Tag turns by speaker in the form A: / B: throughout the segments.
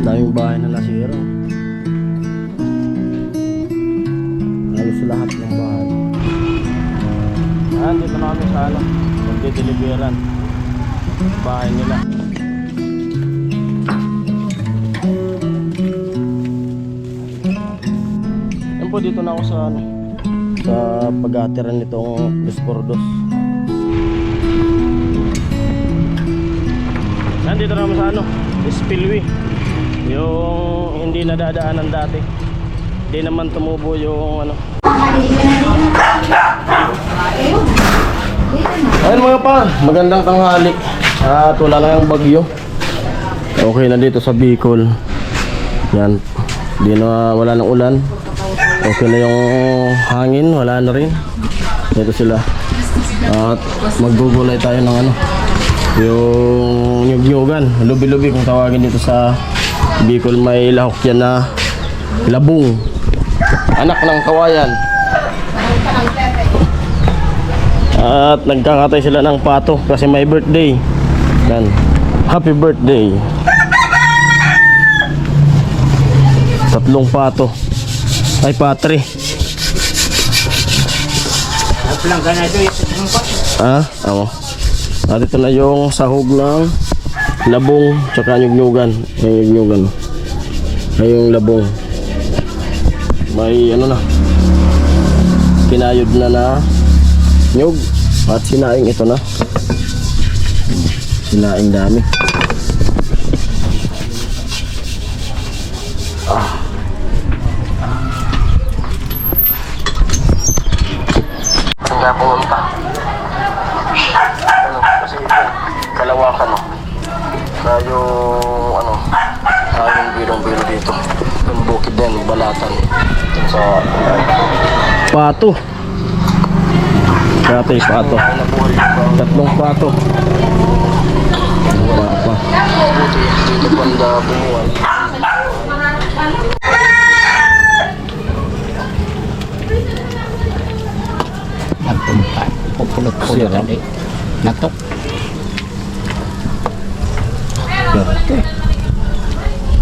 A: daming bahay na nasira. Halos lahat ng bahay. Dito na kami sa ano, magdideliveran bahay nila. Yan po, dito na ako sa ano, sa pag-atiran nitong 2x2. Nandito naman sa ano, spillway, yung hindi nadadaanan dati. Hindi naman tumubo yung ano. Ayun mga pa, magandang tanghali. At wala na yung bagyo. Okay na dito sa Bicol. Yan, di na, wala nang ulan. Okay na yung hangin, wala na rin. Dito sila. At maggugulay tayo ng ano, yung nyug-nyugan, lubi-lubi kung tawagin dito sa Bicol. May lahok yan na labong, anak ng kawayan. At nagkakatay sila ng pato kasi may birthday. Yan, happy birthday. 3 pato. Ay, patre. Oo. At ito na yung sahog ng labong tsaka nyug-nyugan. Yung nyug-nyugan. Ay, yung labong. May ano na, kinayod na nyug. At sinaing ito na. Sinaing dami. Kaya pumunta. Ano, kasi Kalawakan, no? Sa yung ano, sa yung bilong-bilo dito. Yung bukid din, balatan. Sa pato. Katay pato. 3 pato. Wala pa. Dito banda bumuwan.
B: Nagtumpat. Pupulot-pulot na din. Natok.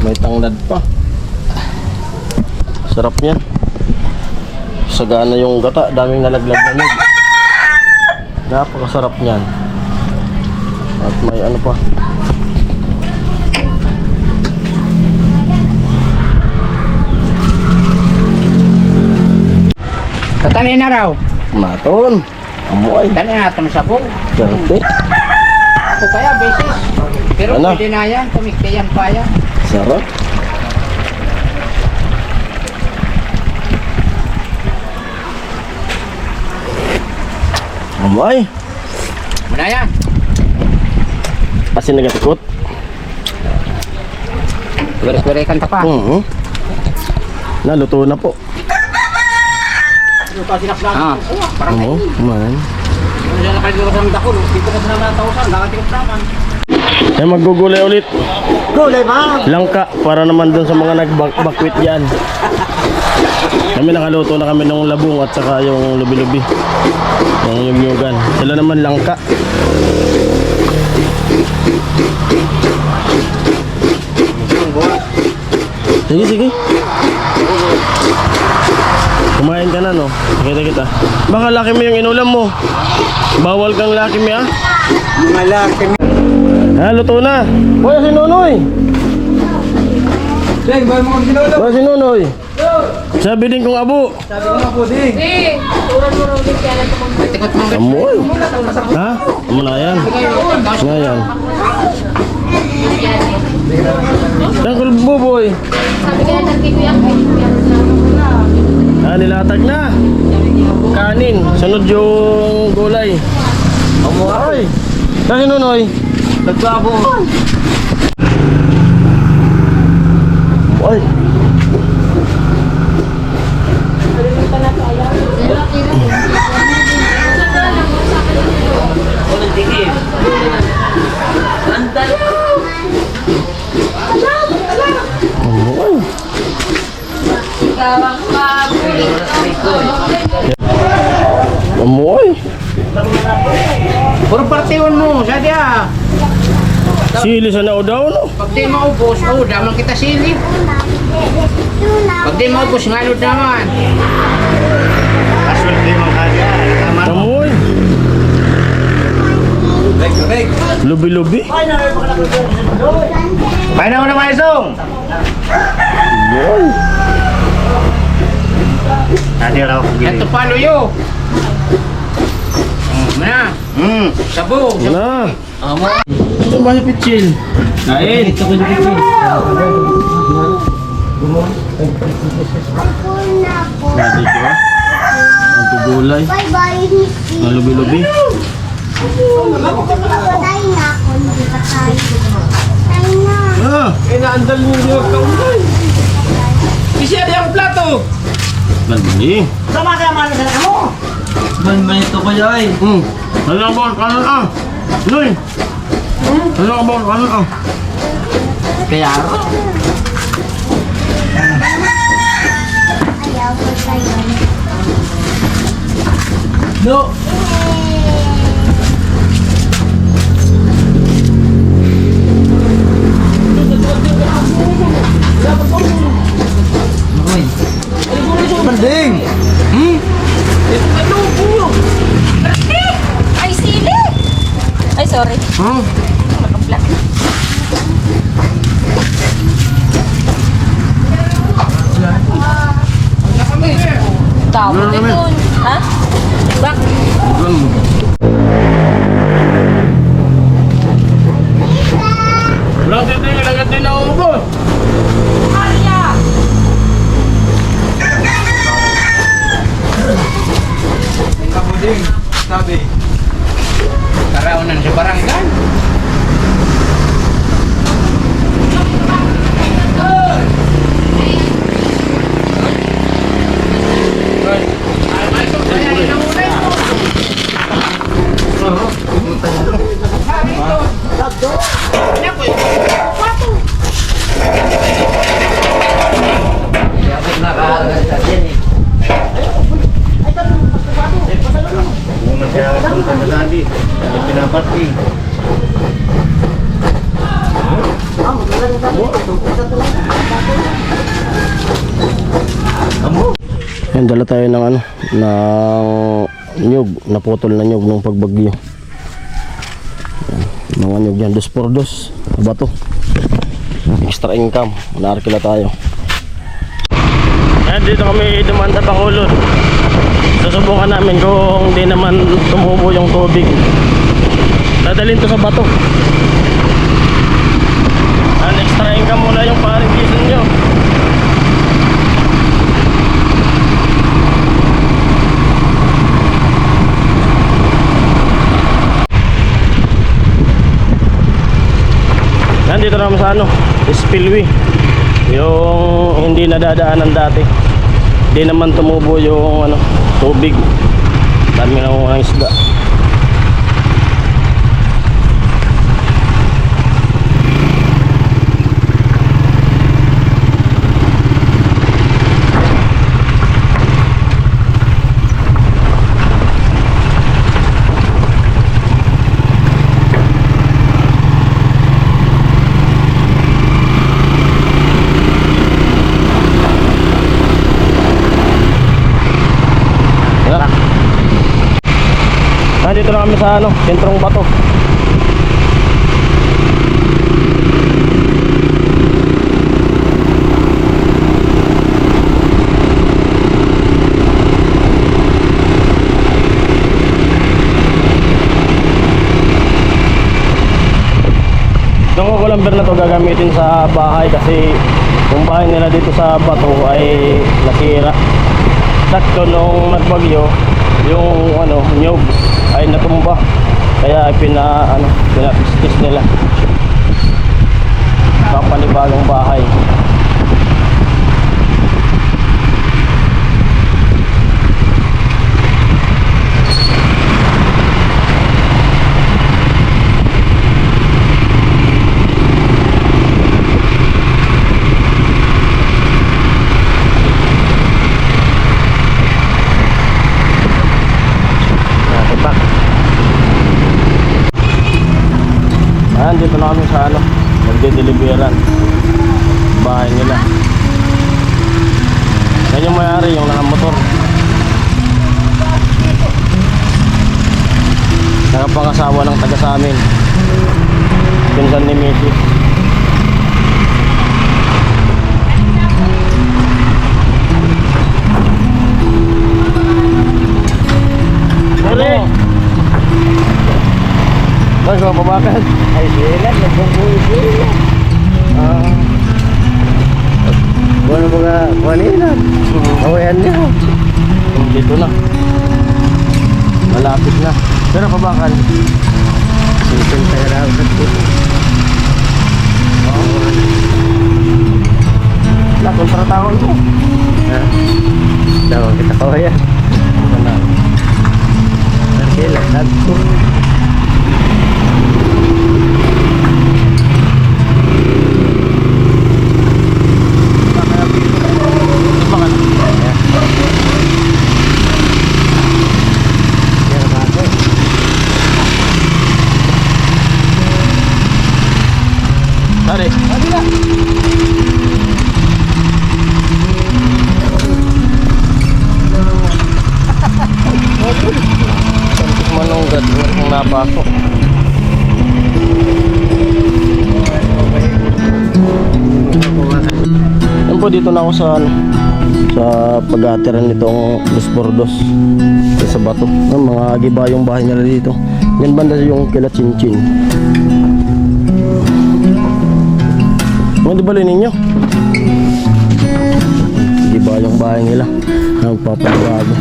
A: May tanglad pa. Sarap niyan. Sagana yung gata. Daming nalaglag na nyug. Napakasarap niyan. At may ano pa.
B: Tatali na raw.
A: Maton. Amoy.
B: Tali na itong sabong.
A: Garte.
B: Ako kaya beses. Pero
A: Ano?
B: pwede na yan. Kumiktiyan pa yan.
A: Sarap. Amoy.
B: Muna yan.
A: Asin nagatikot.
B: Wari-wari kan pa.
A: Naluto na po.
B: Ah, parang
A: Oo, man.
B: Diyan na kayo sa dako. Dito ka na natausan. Nakatikot naman.
A: Ay, maggugulay ulit.
B: Gulay ba?
A: Langka para naman dun sa mga nagbakwit dyan. Kami nakaluto na kami ng labong at saka yung lubi-lubi. Yung nyug-nyugan. Sila naman langka. Sige, sige. Kumain ka na, no? Kita kita. Baka laki mo yung inulam mo. Bawal kang laki mo, ah.
B: Mga laki.
A: Luto na. Boy, si Nonoy.
B: Deng, bawa mo kami sinulog.
A: Boy, si Nonoy. Sabi din kong abo.
B: Sabi ko nga po, Deng. Tikot mo.
A: Amoy. Ha? Amo na yan. Na yan. Tangkol buboy. Nilatag na. Kanin. Sunod yung gulay. Amoy. Kasi Nonoy. Nagbago. Oy. Amoy.
B: Puro partiwan mo, sadya.
A: Sili sa naudaw, no?
B: Pag di maubos, daman kita sili. Pag di maubos, nganod naman. Aswerte mo kaya.
A: Tamoy.
B: Rek.
A: Lubi-lubi.
B: May na mga isong.
A: Yun.
B: Tadi raw. Ito palo yo. Mana? Sabu.
A: Na.
B: Amo.
A: Ito ba si Pichil?
B: Kain. Ito ko dito.
A: Pwede ko. Ang tugulay.
C: Bye-bye.
A: Ang lubi-lubi.
C: Patay na ako. Hindi pa tayo. Patay na.
A: Ah!
B: Inaandal mo yung kaunay. Kasi ada yung plato.
A: Lagi.
B: Sama kaya man sa mo. Man ito ko yay.
A: Ano ba ang kanan ah? Noy! Ano ba ang kanan ah?
B: Kaya
C: Ayaw ko tayo.
B: no. Banding.
D: Ay, sili! Ay, sorry. Nakaplat. Tama din yun. Ha? Bak?
A: Walang titigil agad din na ubos.
D: Arya!
B: Kabuding. Sabi. Karaunan sa barangay.
A: Yan, dala tayo ng ano, ng nyug, naputol na nyug ng pagbagyo. Yan, mga nyug yan, 2x2, bato. Extra income, naarkila tayo. Yan, dito kami dumaan sa Bacolod. Susubukan namin kung di naman tumubo yung tubig. Dadalhin to sa bato. Yan, extra income muna yung paring season nyo. Yan, dito naman sa ano, spillway. Yung hindi nadadaanan dati. Hindi naman tumubo yung ano, tubig. Dami na ng isda. Dito na kami sa ano, sentrong bato. Itong kukulamber na to gagamitin sa bahay kasi yung bahay nila dito sa bato ay nasira. Sakto nung nagbagyo, yung ano, nyug ay natumba, kaya pinapistis nila sa panibagong bahay. Dito na tiniran. Bahay nila. Yan yung may-ari, yung nakamotor. Nakapangasawa ng taga sa amin. Pinsan ni Mrs. Pare! Mas mapabakan? Ay, sila. Nagpungkulit sila. Buwan mo nga, kanina. Kawayan niya. Dito na. Malapit na. Pero pabakan. Simple tayo raw. Wala, kontratakon mo. Ha? Dawa kita kawayan. Wala. Sila, nagpo. Tarik. Cantik manunggat kung napasok. Yan po, dito na ako sa pag-atiran nitong Los Bordos sa bato. Ang mga giba yung bahay nila dito. Yan banda yung kila Chinchin. Ano bali ninyo? Giba yung bahay nila. Ang papabago.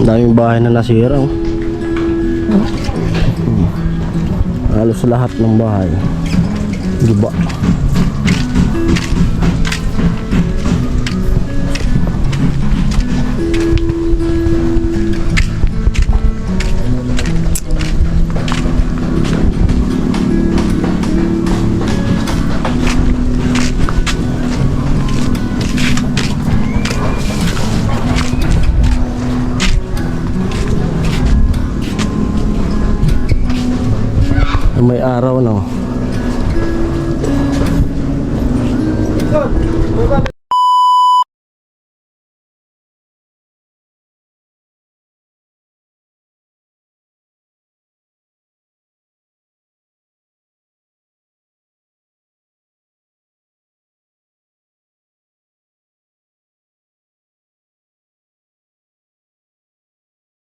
A: Daming bahay na nasira. Oh. Halos lahat ng bahay giba. May araw na.